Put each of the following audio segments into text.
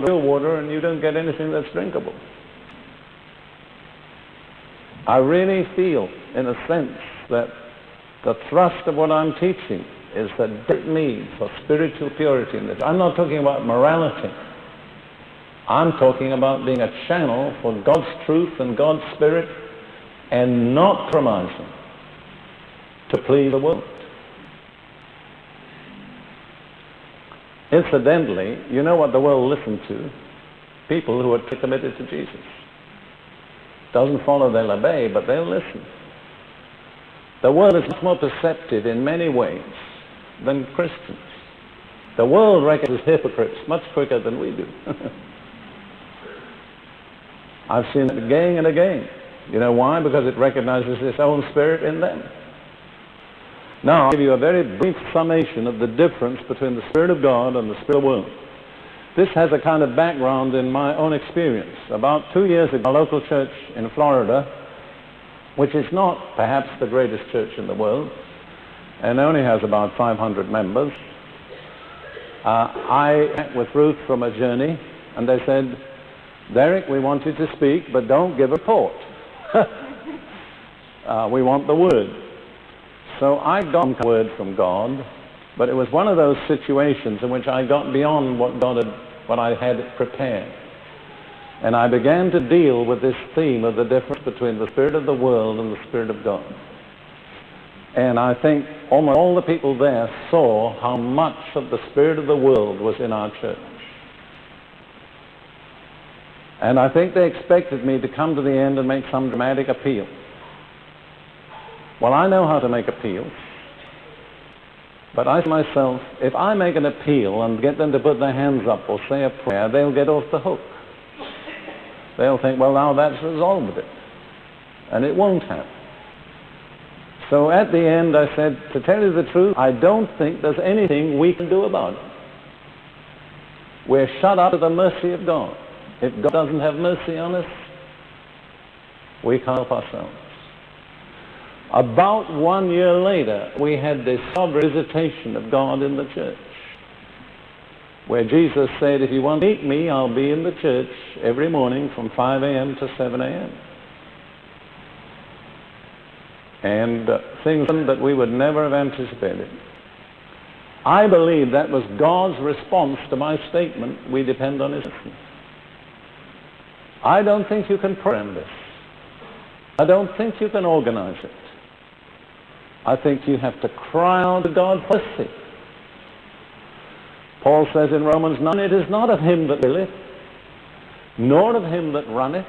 real water and you don't get anything that's drinkable. I really feel, in a sense, that the thrust of what I'm teaching is the deep need for spiritual purity in this. I'm not talking about morality. I'm talking about being a channel for God's truth and God's Spirit and not compromising to please the world. Incidentally, you know what the world listens to? People who are committed to Jesus. Doesn't follow, they'll obey, but they'll listen. The world is much more perceptive in many ways than Christians. The world recognizes hypocrites much quicker than we do. I've seen it again and again. You know why? Because it recognizes its own spirit in them. Now, I'll give you a very brief summation of the difference between the Spirit of God and the Spirit of the world. This has a kind of background in my own experience. About 2 years ago, a local church in Florida, which is not perhaps the greatest church in the world, and only has about 500 members, I met with Ruth from a journey, and they said, "Derek, we want you to speak, but don't give a report. We want the Word." So I got the Word from God, but it was one of those situations in which I got beyond what I had prepared. And I began to deal with this theme of the difference between the spirit of the world and the Spirit of God. And I think almost all the people there saw how much of the spirit of the world was in our church. And I think they expected me to come to the end and make some dramatic appeal. Well, I know how to make appeals. But I say to myself, if I make an appeal and get them to put their hands up or say a prayer, they'll get off the hook. They'll think, well, now that's resolved it. And it won't have. So at the end I said, to tell you the truth, I don't think there's anything we can do about it. We're shut up to the mercy of God. If God doesn't have mercy on us, we can't help ourselves. About 1 year later, we had this sovereign visitation of God in the church, where Jesus said, if you want to meet me, I'll be in the church every morning from 5 a.m. to 7 a.m. And things that we would never have anticipated. I believe that was God's response to my statement, we depend on His mercy. I don't think you can program this. I don't think you can organize it. I think you have to cry out to God for mercy. Paul says in Romans 9, it is not of him that willeth, nor of him that runneth,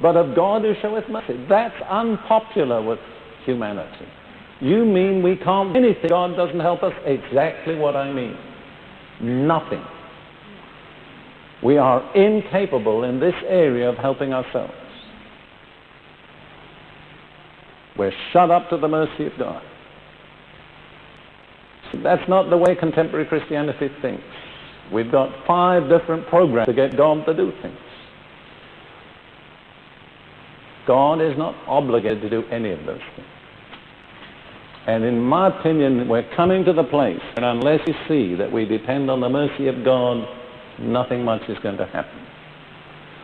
but of God who showeth mercy. That's unpopular with humanity. You mean we can't do anything? God doesn't help us? Exactly what I mean. Nothing. We are incapable in this area of helping ourselves. We're shut up to the mercy of God. That's not the way contemporary Christianity thinks. We've got 5 different programs to get God to do things. God is not obligated to do any of those things. And in my opinion, we're coming to the place, and unless you see that we depend on the mercy of God, nothing much is going to happen.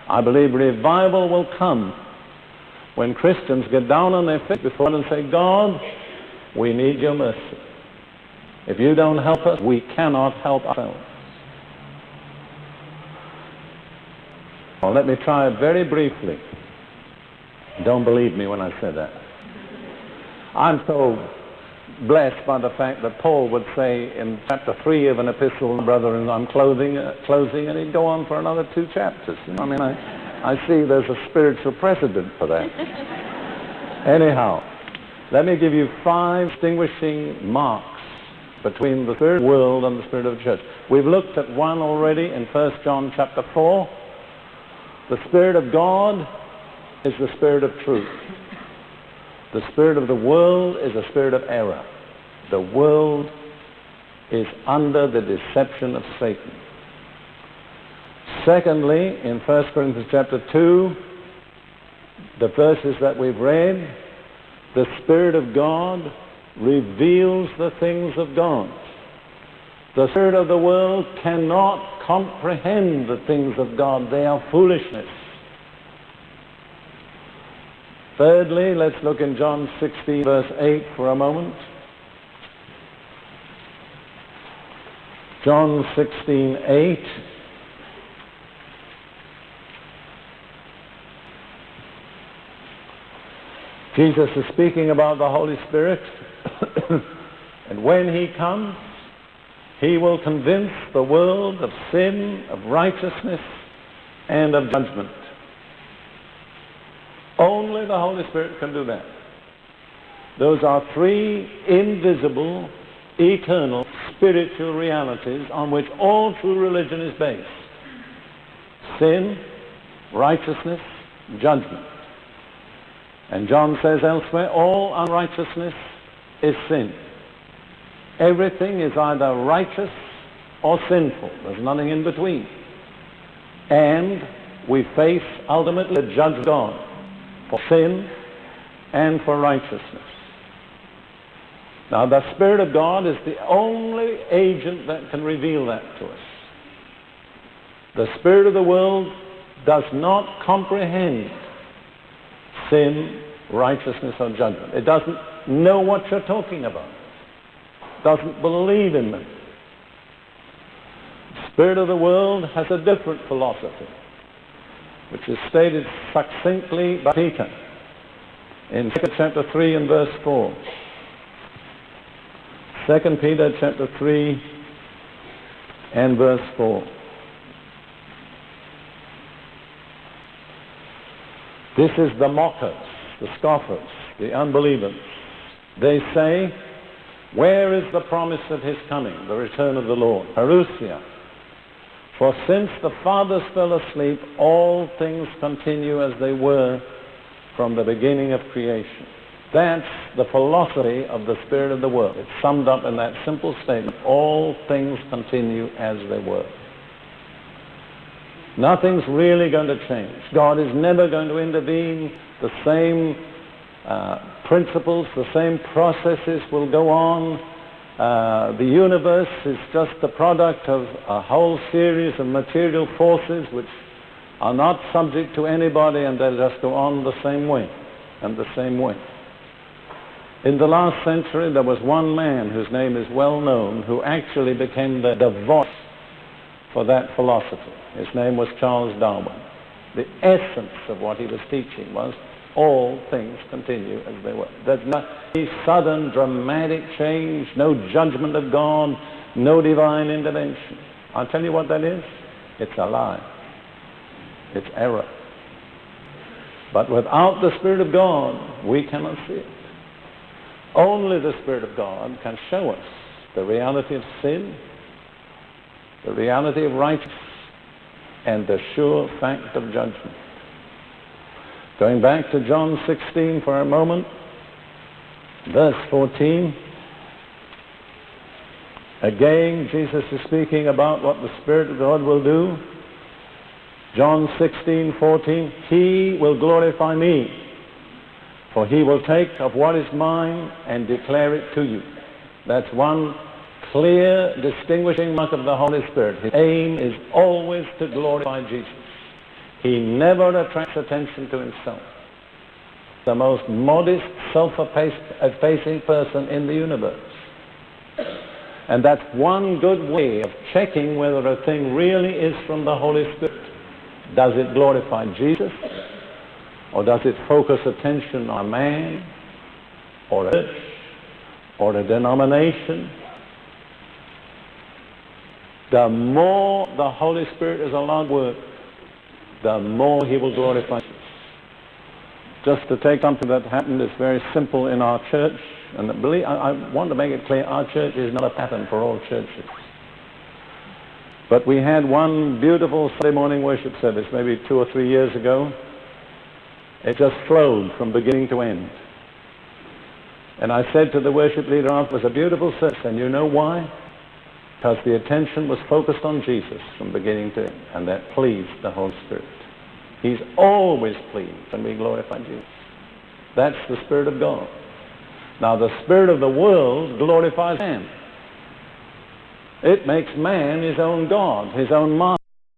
I believe revival will come when Christians get down on their face before God and say, God, we need your mercy. If you don't help us, we cannot help ourselves. Well, let me try very briefly. Don't believe me when I say that. I'm so blessed by the fact that Paul would say in chapter 3 of an epistle, brethren, I'm closing, and he'd go on for another 2 chapters. You know, I mean, I see there's a spiritual precedent for that. Anyhow, let me give you 5 distinguishing marks between the spirit of the world and the spirit of the church. We've looked at one already in 1 John chapter 4. The Spirit of God is the spirit of truth. The spirit of the world is a spirit of error. The world is under the deception of Satan. Secondly, in 1 Corinthians chapter 2, the verses that we've read, the Spirit of God reveals the things of God. The spirit of the world cannot comprehend the things of God, they are foolishness. Thirdly, let's look in John 16, verse 8 for a moment. John 16:8. Jesus is speaking about the Holy Spirit. And when he comes, he will convince the world of sin, of righteousness, and of judgment. Only the Holy Spirit can do that. Those are three invisible, eternal, spiritual realities on which all true religion is based. Sin, righteousness, judgment. And John says elsewhere, all unrighteousness is sin. Everything is either righteous or sinful. There's nothing in between. And we face ultimately the judge of God for sin and for righteousness. Now, the Spirit of God is the only agent that can reveal that to us. The spirit of the world does not comprehend sin, righteousness, or judgment. It doesn't know what you're talking about. It doesn't believe in them. The spirit of the world has a different philosophy, which is stated succinctly by Peter in 2 chapter 3 and verse 4. 2 Peter chapter 3 and verse 4. This is the mockers, the scoffers, the unbelievers. They say, where is the promise of his coming, the return of the Lord? Parousia. For since the fathers fell asleep, all things continue as they were from the beginning of creation. That's the philosophy of the spirit of the world. It's summed up in that simple statement, all things continue as they were. Nothing's really going to change. God is never going to intervene. The same principles, the same processes will go on. The universe is just the product of a whole series of material forces which are not subject to anybody, and they just go on the same way and the same way. In the last century, there was one man whose name is well known who actually became the voice for that philosophy. His name was Charles Darwin. The essence of what he was teaching was all things continue as they were. There's not a sudden dramatic change, no judgment of God, no divine intervention. I'll tell you what that is. It's a lie. It's error. But without the Spirit of God, we cannot see it. Only the Spirit of God can show us the reality of sin, the reality of righteousness, and the sure fact of judgment. Going back to John 16 for a moment, verse 14. Again, Jesus is speaking about what the Spirit of God will do. John 16:14, he will glorify me, for he will take of what is mine and declare it to you. That's one clear distinguishing mark of the Holy Spirit. His aim is always to glorify Jesus. He never attracts attention to himself. The most modest, self-effacing person in the universe. And that's one good way of checking whether a thing really is from the Holy Spirit. Does it glorify Jesus? Or does it focus attention on a man, or a church, or a denomination? The more the Holy Spirit is allowed to work, the more he will glorify Jesus. Just to take something that happened, it's very simple in our church, and I want to make it clear, our church is not a pattern for all churches. But we had one beautiful Sunday morning worship service, maybe 2 or 3 years ago. It just flowed from beginning to end. And I said to the worship leader, it was a beautiful service, and you know why? Because the attention was focused on Jesus from beginning to end, and that pleased the Holy Spirit. He's always pleased when we glorify Jesus. That's the Spirit of God. Now, the spirit of the world glorifies man. It makes man his own God, his own master.